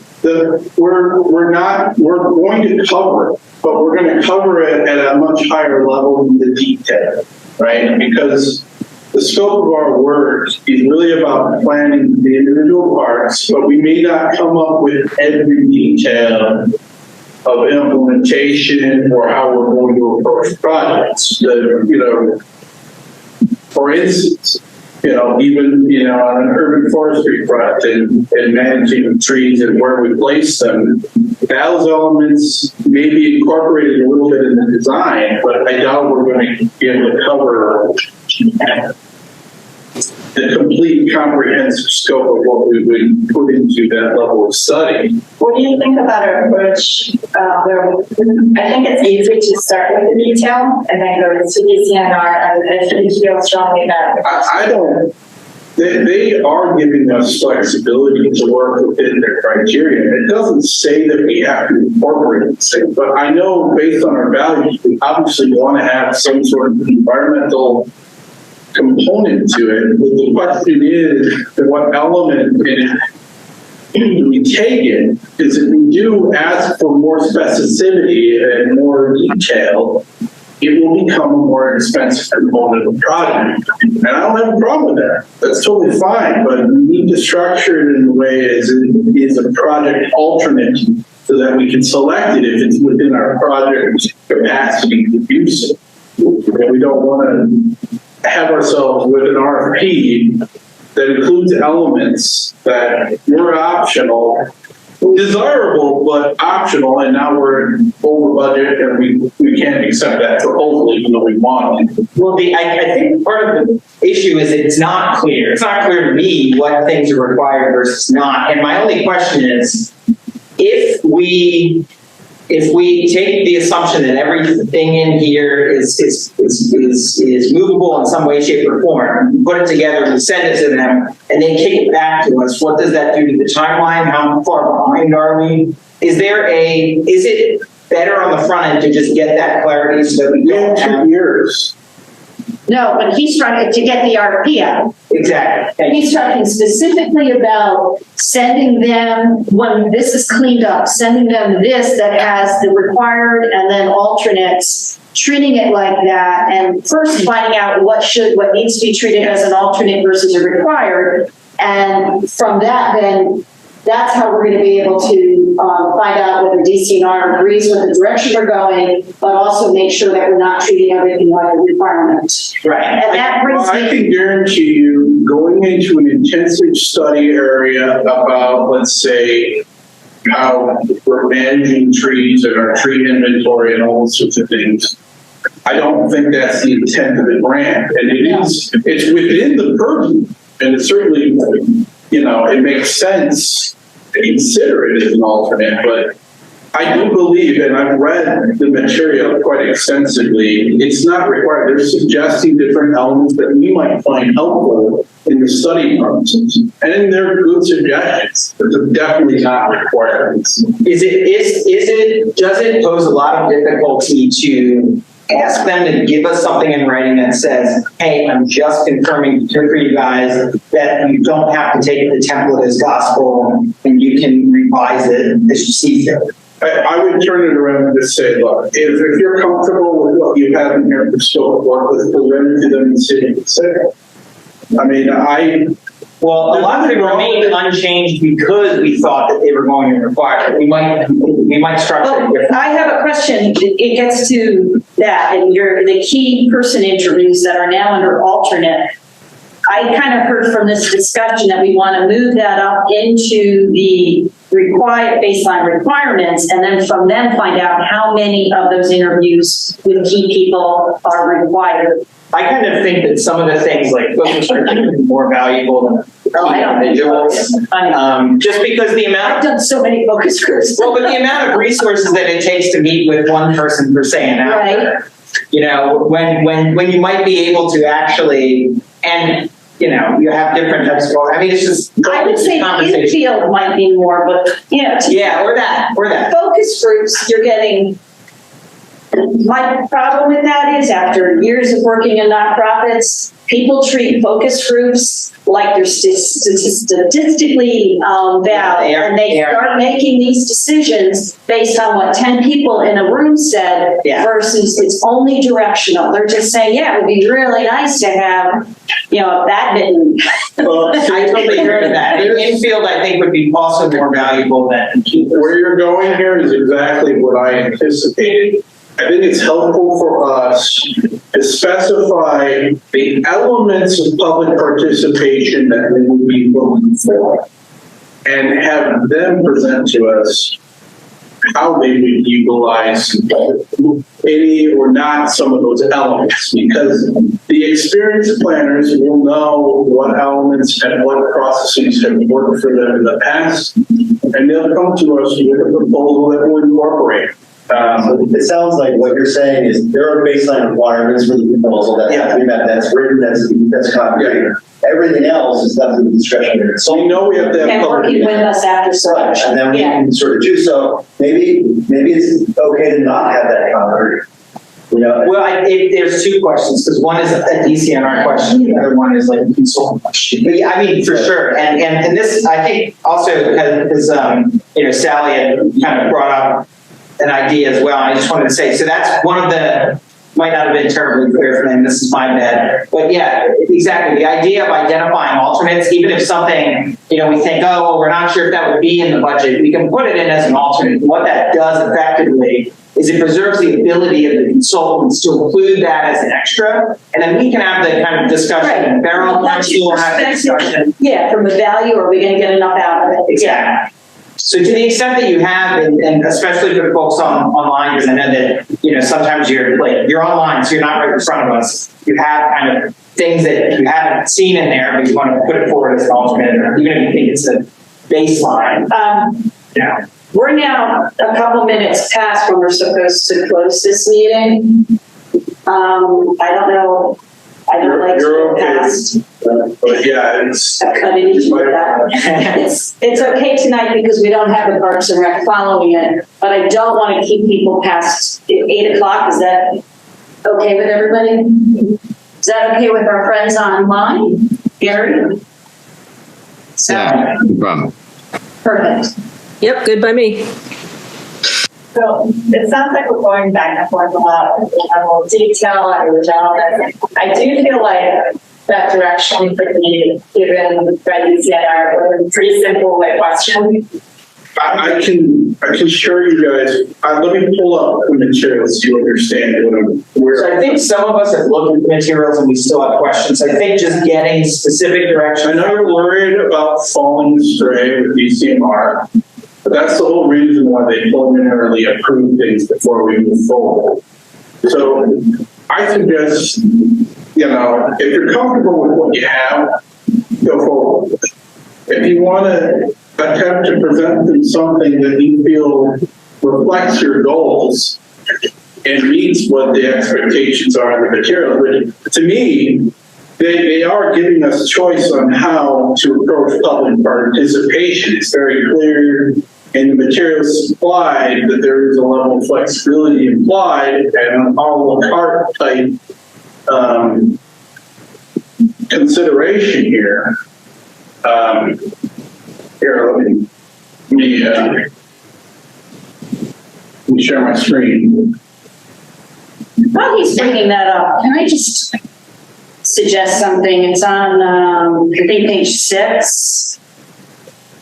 we're going to cover it, but we're going to cover it at a much higher level in the detail, right? Because the scope of our work is really about planning the individual parts, but we may not come up with every detail of implementation or how we're going to approach projects. For instance, even, on an urban forestry front and managing trees and where we place them, those elements may be incorporated a little bit in the design, but I doubt we're going to be able to cover the complete comprehensive scope of what we would put into that level of study. What do you think about our approach where I think it's easy to start with the detail and then go to DCNR and if you feel strongly that? I don't. They are giving us flexibility to work within their criteria. It doesn't say that we have to incorporate it, but I know based on our values, we obviously want to have some sort of environmental component to it. But the question is, what element do we take it? Because if we do ask for more specificity and more detail, it will become a more expensive component of the project. And I don't have a problem with that. That's totally fine, but we need to structure it in a way as it is a project alternate so that we can select it if it's within our project capacity to do so. And we don't want to have ourselves with an RFP that includes elements that were optional, desirable, but optional, and now we're over budget and we can't accept that proposal even though we want it. Well, I think part of the issue is it's not clear. It's not clear to me what things are required versus not. And my only question is, if we take the assumption that everything in here is movable in some way, shape, or form, put it together and send it to them, and they kick it back to us, what does that do to the timeline? How far behind are we? Is it better on the front end to just get that clarity so that we don't have 2 years? No, but he's trying to get the RFP out. Exactly. He's talking specifically about sending them, when this is cleaned up, sending them this that has the required and then alternates, treating it like that, and first finding out what needs to be treated as an alternate versus a required. And from that, then that's how we're going to be able to find out whether DCNR agrees with the direction we're going, but also make sure that we're not treating everything like a requirement. Right. And that brings I me. can guarantee you, going into an intensive study area about, let's say, how we're managing trees and our tree inventory and all those sorts of things, I don't think that's the intent of the grant. And it's within the purview, and it's certainly, it makes sense to consider it as an alternate, but I do believe, and I've read the material quite extensively, it's not required. They're suggesting different elements that we might find helpful in the study process. And they're good suggestions, but they're definitely not requirements. Does it pose a lot of difficulty to ask them to give us something in writing that says, hey, I'm just confirming for you guys that you don't have to take the template as gospel and you can revise it as you see fit? I would turn it around and just say, look, if you're comfortable with what you have in here for scope of work, let's present it to them and see what they say. I mean, well, a lot of it remained unchanged because we thought that they were going to require it. We might structure it differently. I have a question. It gets to that, and the key person interviews that are now under alternate. I kind of heard from this discussion that we want to move that up into the required baseline requirements, and then from them find out how many of those interviews with key people are required. I kind of think that some of the things like focus groups are more valuable than individuals. Just because the amount I've done so many focus groups. Well, but the amount of resources that it takes to meet with one person per se an hour, Right. when you might be able to actually, and you have different types of, I mean, it's just. I would say the infield might be more, but Yeah, or that. Focus groups, you're getting. My problem with that is after years of working in nonprofits, people treat focus groups like they're statistically valid, and they start making these decisions based on what 10 people in a room said versus it's only directional. They're just saying, yeah, it would be really nice to have, a badminton. Well, I totally agree with that. Infield, I think, would be also more valuable than Where you're going here is exactly what I anticipated. I think it's helpful for us to specify the elements of public participation that we would be looking for and have them present to us how they would utilize any or not some of those elements, because the experienced planners will know what elements and what processes have worked for them in the past, and they'll come to us with a proposal that will incorporate. It sounds like what you're saying is there are baseline requirements for the proposal that have to be met, that's written, that's concrete. Everything else is left to the discretionary. So we know we have to have And public working with us after selection. And then we can sort of do so. Maybe it's okay to not have that concrete. Well, there's two questions, because one is a DCNR question, the other one is like a consultant question. But yeah, I mean, for sure. And this, I think, also because Sally had kind of brought up an idea as well. And I just wanted to say, so that's one of the, might not have been terribly clear for them, this is my bad. But yeah, exactly. The idea of identifying alternates, even if something, we think, oh, well, we're not sure if that would be in the budget, we can put it in as an alternate. What that does effectively is it preserves the ability of the consultants to include that as an extra, and then we can have the kind of discussion. Right. Barrel will have the discussion. Yeah, from a value, are we going to get enough out of it? Exactly. So to the extent that you have, and especially for the folks online, because I know that, sometimes you're online, so you're not right in front of us. You have kind of things that you haven't seen in there, but you want to put it forward as an alternate, or even if you think it's a baseline. We're now a couple minutes past when we're supposed to close this meeting. I don't know. I don't like to go past. But yeah, it's. I didn't do that. It's okay tonight because we don't have the Parks and Rec following it, but I don't want to keep people past 8 o'clock. Is that okay with everybody? Is that okay with our friends online? Gary? Yeah, no problem. Perfect. Yep, good by me. So it sounds like we're going back and forth a lot with the level of detail and the general. I do feel like that direction could be given by DCNR with a pretty simple question. I can share you guys. Let me pull up the materials so you understand where. So I think some of us have looked at the materials and we still have questions. I think just getting specific direction. I know you're worried about falling astray with DCMR, but that's the whole reason why they preliminarily approve things before we move forward. So I suggest, if you're comfortable with what you have, go forward. If you want to attempt to present them something that you feel reflects your goals and meets what the expectations are in the material, but to me, they are giving us choice on how to approach public participation. It's very clear in the materials supplied that there is a level of flexibility implied and an a la carte type consideration here. Here, let me share my screen. While he's bringing that up, can I just suggest something? It's on, I think, page 6.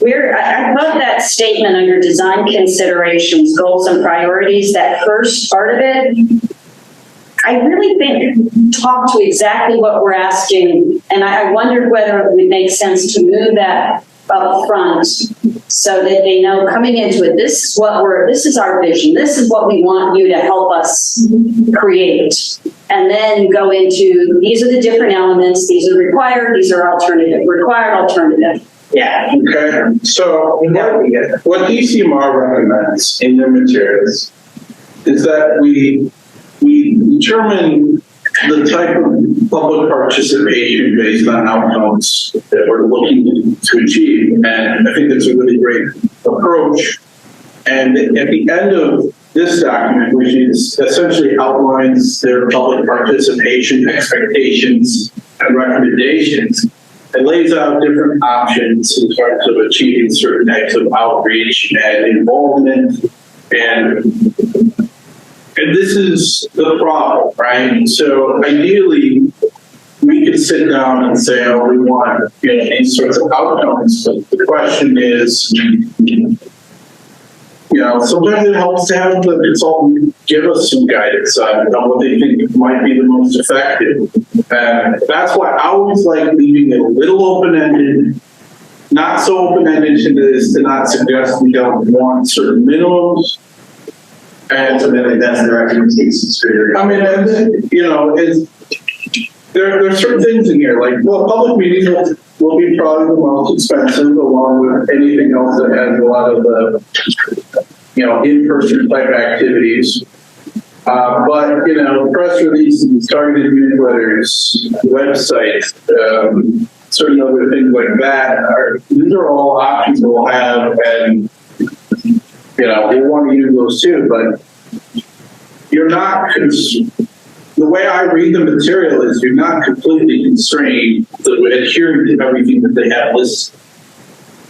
I love that statement under design considerations, goals and priorities, that first part of it. I really think talk to exactly what we're asking, and I wondered whether it would make sense to move that up front so that they know coming into it, this is our vision, this is what we want you to help us create. And then go into, these are the different elements, these are required, these are alternative, required, alternative. Yeah. Okay. So what DCMR recommends in their materials is that we determine the type of public participation based on outcomes that we're looking to achieve. And I think that's a really great approach. And at the end of this document, which is essentially outlines their public participation expectations and recommendations, it lays out different options in terms of achieving certain types of outreach and involvement. And this is the problem, right? So ideally, we could sit down and say, oh, we want these sorts of outcomes. But the question is, sometimes it helps to have the consultant give us some guidance on what they think might be the most effective. And that's why I always like leaving it a little open-ended, not so open-ended to not suggest we don't want certain minimums. And Ultimately, that's the recommendations. I mean, there are certain things in here, like, well, public meetings will be probably the most expensive, along with anything else that has a lot of the, in-person type activities. But, press releases, targeted newsletters, websites, certain other things like that, these are all options we'll have, and, we want to use those too, but you're not, the way I read the material is you're not completely constrained to adhering to everything that they have listed.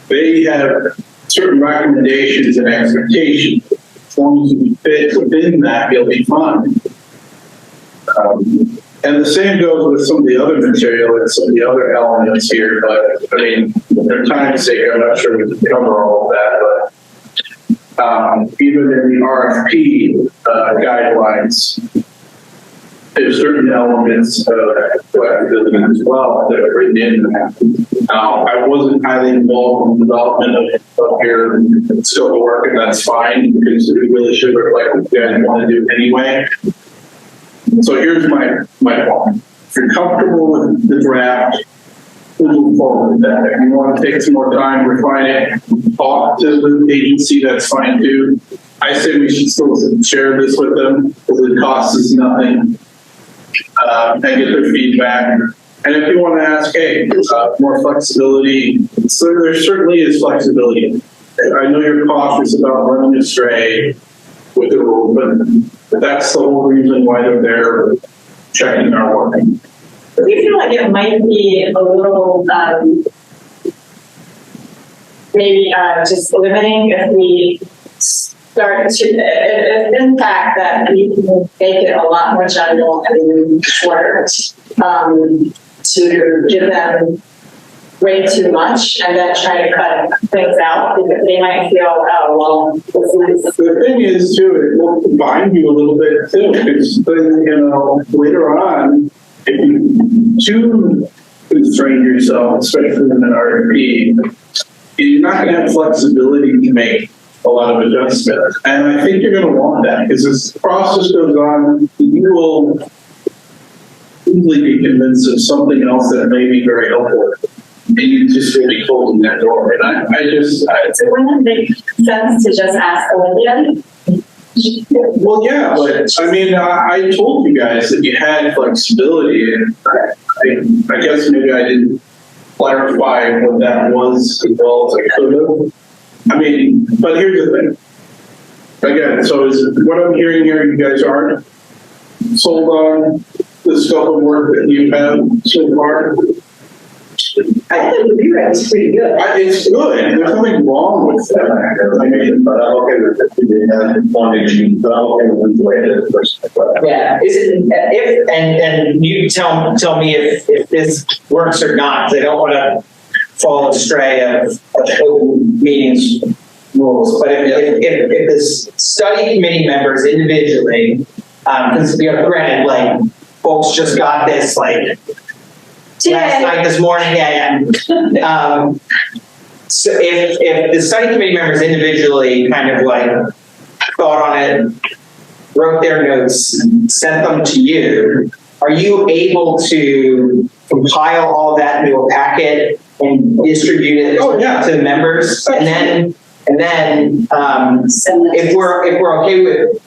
They have certain recommendations and expectations. As long as you fit within that, you'll be fine. And the same goes with some of the other material and some of the other elements here, but I mean, for time's sake, I'm not sure we can cover all of that, but even in the RFP guidelines, there's certain elements of flexibility as well that are written in there. I wasn't highly involved in the development of your scope of work, and that's fine because it really should reflect what you guys want to do anyway. So here's my point. If you're comfortable with the draft, we'll move forward with that. If you want to take some more time, refine it, talk to the agency, that's fine too. I say we should still share this with them because it costs us nothing. And get their feedback. And if you want to ask, hey, more flexibility, so there certainly is flexibility. I know you're cautious about running astray with the rule, but that's the whole reason why they're there checking our work. We feel like it might be a little maybe just limiting if we start to, if in fact that we can make it a lot more general and shorter, to give them way too much and then try to cut things out because they might feel, oh, well, this is. The thing is, too, it will bind you a little bit, too, because then, later on, if you too constrain yourself, especially in an RFP, you're not going to have flexibility to make a lot of adjustments. And I think you're going to want that because as the process goes on, you will easily be convinced of something else that may be very helpful. And you just will be closing that door. And I So wouldn't it make sense to just ask Olivia? Well, yeah, but I mean, I told you guys that you had flexibility, and I guess maybe I didn't clarify what that was as well as I could have. I mean, but here's the thing. Again, so is what I'm hearing here, you guys aren't sold on the scope of work that you have so far? I think the rewrite is pretty good. It's good. There's nothing wrong with that. I mean, but I'm okay with it. But I'm okay with the way it is first. Yeah, and you tell me if this works or not. They don't want to fall astray of open meetings rules. But if the study committee members individually, because granted, like folks just got this like last night, this morning, so if the study committee members individually kind of like thought on it, wrote their notes, sent them to you, are you able to compile all that into a packet and distribute it to the members? And then if we're okay with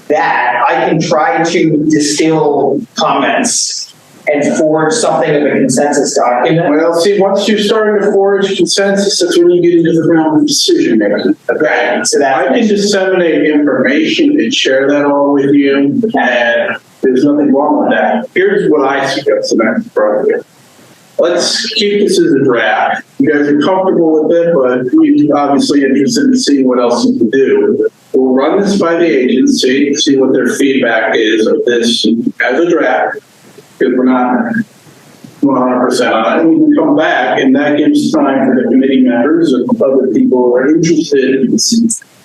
that, I can try to distill comments and forge something of a consensus document. Well, see, once you start to forge consensus, that's when you get into the realm of decision making. Right. So I can disseminate information and share that all with you, and There's nothing wrong with that. Here's what I suggest, and that's probably it. Let's keep this as a draft. You guys are comfortable with it, but we're obviously interested in seeing what else you can do. We'll run this by the agency, see what their feedback is of this as a draft, because we're not 100% on it. And we can come back, and that gives time for the committee members and other people who are interested in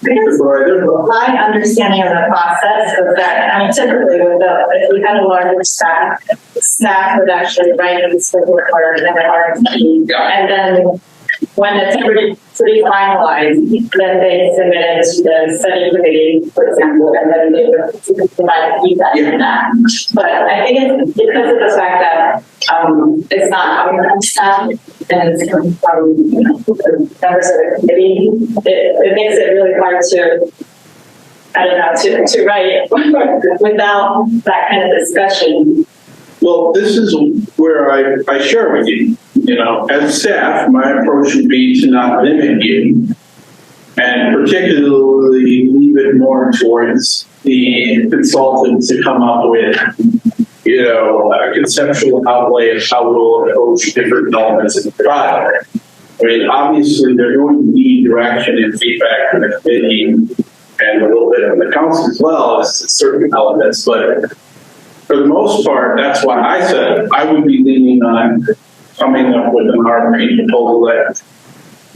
my understanding of the process was that, I mean, typically if we had a larger staff would actually write the scope report and an RFP, and then when it's pretty finalized, then they submit it to the study committee, for example, and then they would provide feedback on that. But I think it's because of the fact that it's not coming from staff and it's coming from members of the committee, it makes it really hard to, I don't know, to write without that kind of discussion. Well, this is where I share with you. You know, as staff, my approach would be to not limit you, and particularly leave it more towards the consultant to come up with, you know, a conceptual outlay of how we'll approach different elements in the project. I mean, obviously, they're going to need direction and feedback from the committee and a little bit of the council as well as certain elements, but for the most part, that's why I said I would be leaning on coming up with an RFP proposal that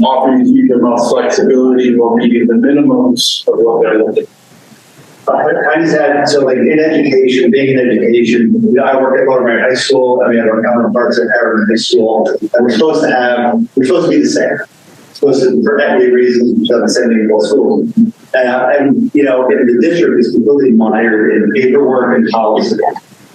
offers you the most flexibility while meeting the minimums of what they're looking for. I just had, so like in education, being in education, you know, I work at Lower Merion High School, I mean, I have our counterparts at Harriman High School, and we're supposed to be the same. We're supposed to, for equity reasons, have the same thing in both schools. And, you know, in the district is completely mired in paperwork and policy.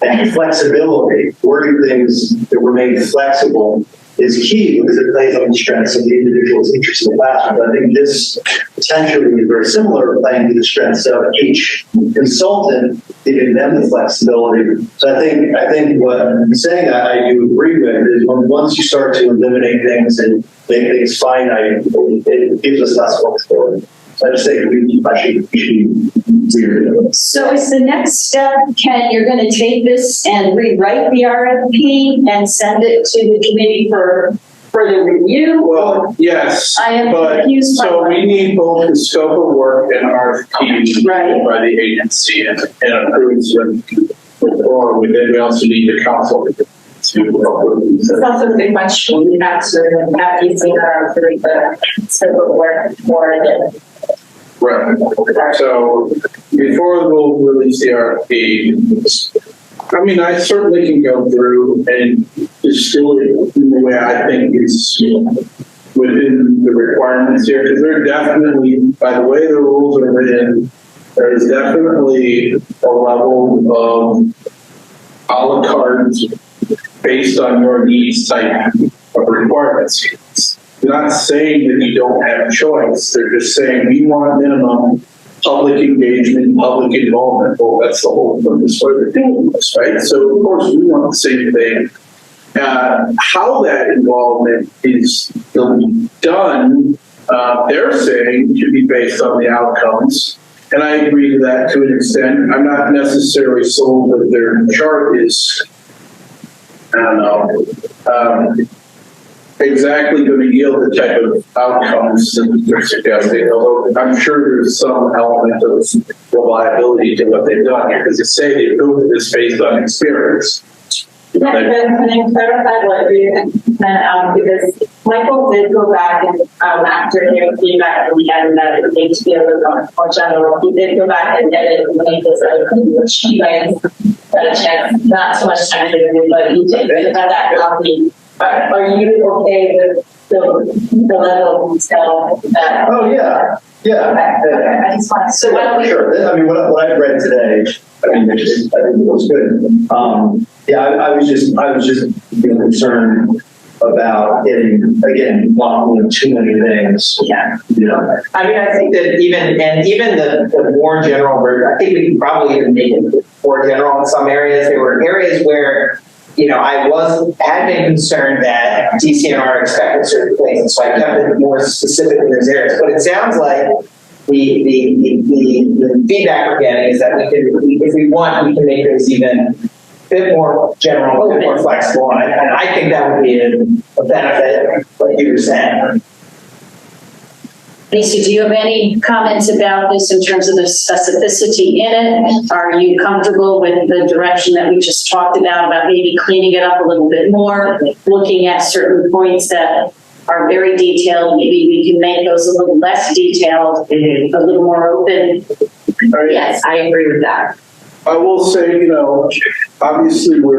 And flexibility, wording things that remain flexible is key because it plays on the strengths of the individual's interest in the classroom. But I think this potentially is very similar, playing to the strengths of each consultant, giving them the flexibility. So I think what I'm saying I do agree with is once you start to eliminate things and make things finite, it gives us less flexibility. So I just think we should. So is the next step, Ken, you're going to take this and rewrite the RFP and send it to the committee for further review? Well, yes, I am but confused. So we need both the scope of work and RFP Right. by the agency and approves them, or we also need the council to approve. It's also a big question we have to have these in our the scope of work for the. Right. So before we'll release the RFP, I mean, I certainly can go through and distill it in the way I think is within the requirements here, because they're definitely, by the way the rules are written, there is definitely a level of a la carte based on your needs type of requirements. They're not saying that you don't have a choice. They're just saying we want minimum public engagement, public involvement. Well, that's the whole purpose why they're doing this, right? So, of course, we want the same thing. How that involvement is done, they're saying should be based on the outcomes. And I agree to that to an extent. I'm not necessarily sold that their chart is, I don't know, exactly going to yield the type of outcomes that they're suggesting, although I'm sure there's some element of reliability to what they've done here, because they say they built this based on experience. Can I clarify what you meant? Because Michael did go back and after hearing feedback from the end that it needs to be a little more general, he did go back and edit and make this which you guys got a chance, not so much time to review, but you did have that copy. Are you okay with the level of detail that? Oh, yeah. Yeah. Okay. I just want to. So why don't we? Sure. I mean, what I've read today, I mean, I think it was good. Yeah, I was just concerned about getting, again, locking too many things. Yeah. You know. I mean, I think that even the more general version, I think we can probably even make it more general in some areas. There were areas where, you know, had been concerned that DCNR expected certain things, so I kept it more specific in those areas. But it sounds like the feedback we're getting is that if we want, we can make those even a bit more general, a bit more flexible, and I think that would be a benefit, like you were saying. Lisa, do you have any comments about this in terms of the specificity in it? Are you comfortable with the direction that we just talked about maybe cleaning it up a little bit more, looking at certain points that are very detailed? Maybe we can make those a little less detailed, a little more open. Yes, I agree with that. I will say, obviously we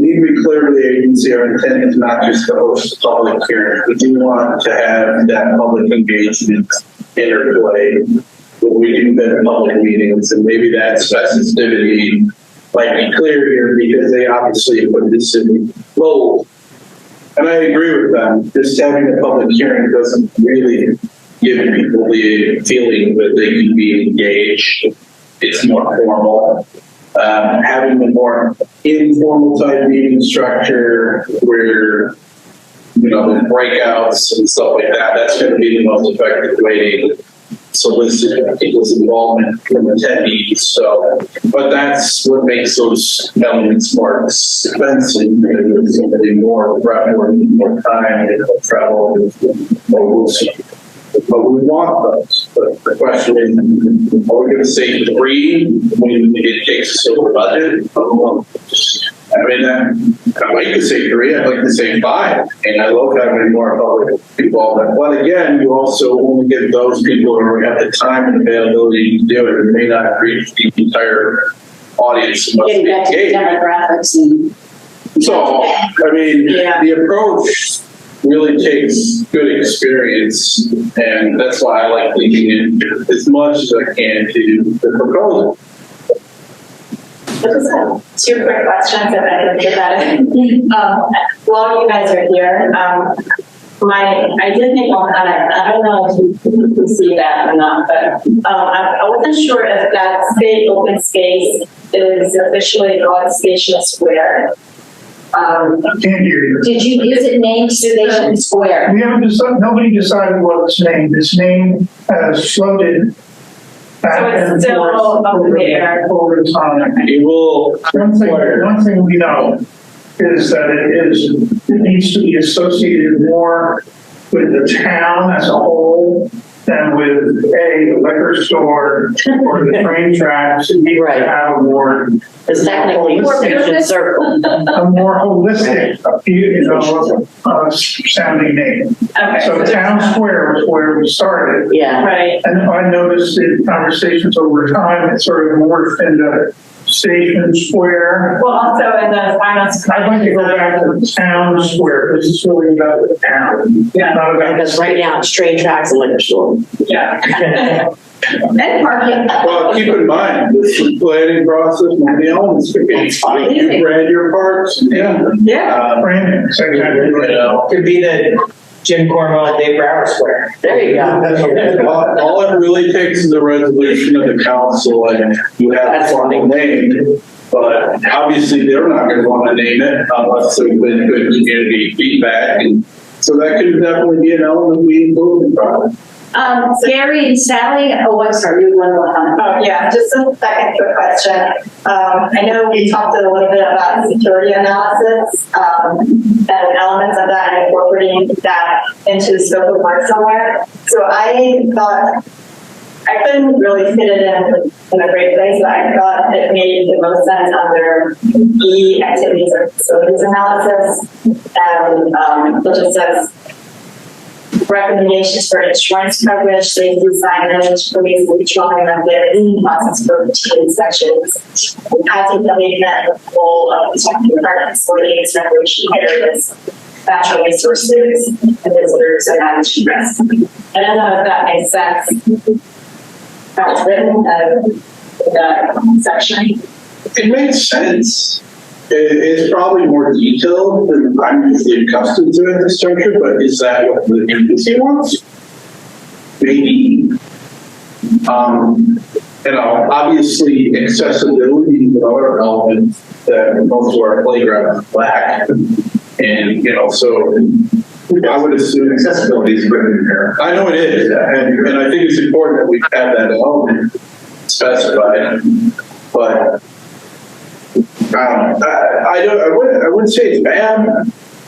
need to be clear to the agency. Our intent is not just to host a public hearing. We do want to have that public engagement interplay when we do the public meetings, and maybe that specificity might be clear here because they obviously put this in bold. And I agree with them. Just having a public hearing doesn't really give people the feeling that they can be engaged. It's more formal. Having a more informal type meeting structure where, there's breakouts and stuff like that, that's going to be the most effective way to solicit people's involvement from attendees. So, but that's what makes those elements more expensive. There's somebody more time, travel, or but we want those. But the question is, are we going to say 3 when it takes us over budget? I'd like to say 3. I'd like to say 5. And I love having more public involvement. But again, you also only get those people who have the time and availability to do it. It may not reach the entire audience. Getting back to the demographics. The approach really takes good experience, and that's why I like leaning in as much as I can to the proposal. Just 2 quick questions if I can get that in. While you guys are here, I did make one comment. I don't know if you can see that or not, but I wasn't sure if that state open space is officially called Station Square. I can't hear you. Did you use it named Station Square? We haven't nobody decided what it's named. This name has floated back and forth over time. It will. One thing we know is that it needs to be associated more with the town as a whole than with a liquor store or the train tracks. It needs to have a more It's technically Station Circle. a more holistic, sounding name. Okay. So Town Square was where we started. Yeah. Right. And I noticed in conversations over time, it sort of morphed into Station Square. Well, also in the finance. I'd like to go back to Town Square. This is really about the town. Yeah. Not about Because right now it's train tracks and liquor store. Yeah. And parking. Well, keep in mind, this is planning process, not the elements. You've read your parts. Yeah. branding. Could be the Jim Cornwell at Dave Brower Square. There you go. All it really takes is a resolution of the council, and you have a formal name. But obviously, they're not going to want to name it unless there's been good community feedback. And so that could definitely be an element we include in the project. Gary and Sally, I'm sorry, you want to comment? Oh, yeah, just a second quick question. I know we talked a little bit about security analysis and elements of that and incorporating that into the scope of work somewhere. So I thought, I couldn't really fit it in a great place, but I thought it made the most sense under E, activities or facilities analysis, and it just says, recommendations for insurance coverage, safety signage, police patrolling methods, process for routine inspections, hazard abatement, and the goal of protecting park facilities, recreation areas, natural resources, and visitors and managing risk. I don't know if that makes sense. How it's written in that section. It makes sense. It's probably more detailed than I'm usually accustomed to in this structure, but is that what the agency wants? Maybe. Obviously accessibility is another element that most of our playgrounds lack. And, so I would assume. Accessibility is written here. I know it is, and I think it's important that we have that element specified, but I wouldn't say it's bad.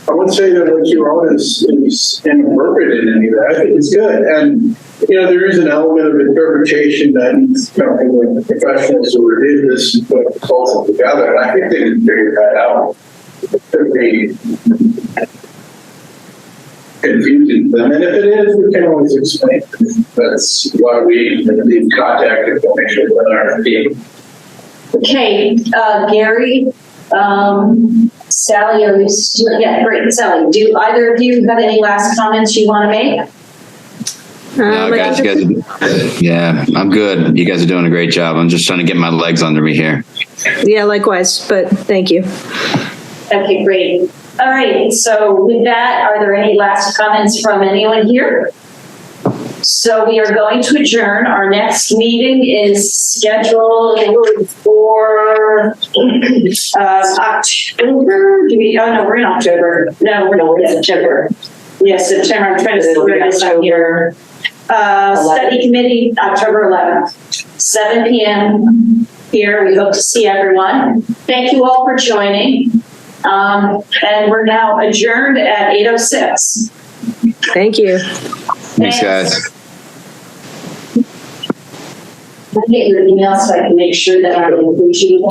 I wouldn't say that what you wrote is inappropriate in any way. I think it's good, and there is an element of interpretation that needs the professionals who did this and put a proposal together, and I think they can figure that out. It could be confusing them, and if it is, we can always explain. That's why we leave contact information with our team. Okay, Gary, Sally, are you still, yeah, great, Sally, do either of you have any last comments you want to make? No, guys, yeah, I'm good. You guys are doing a great job. I'm just trying to get my legs under me here. Yeah, likewise, but thank you. Okay, great. All right, so with that, are there any last comments from anyone here? So we are going to adjourn. Our next meeting is scheduled for October. We're in October. No, we're in September. Yes, September. I'm trying to see where it is on here. Study committee, October 11th, 7 p.m. here. We hope to see everyone. Thank you all for joining. And we're now adjourned at 8:06. Thank you. Thanks, guys. I'll get your email so I can make sure that I include you.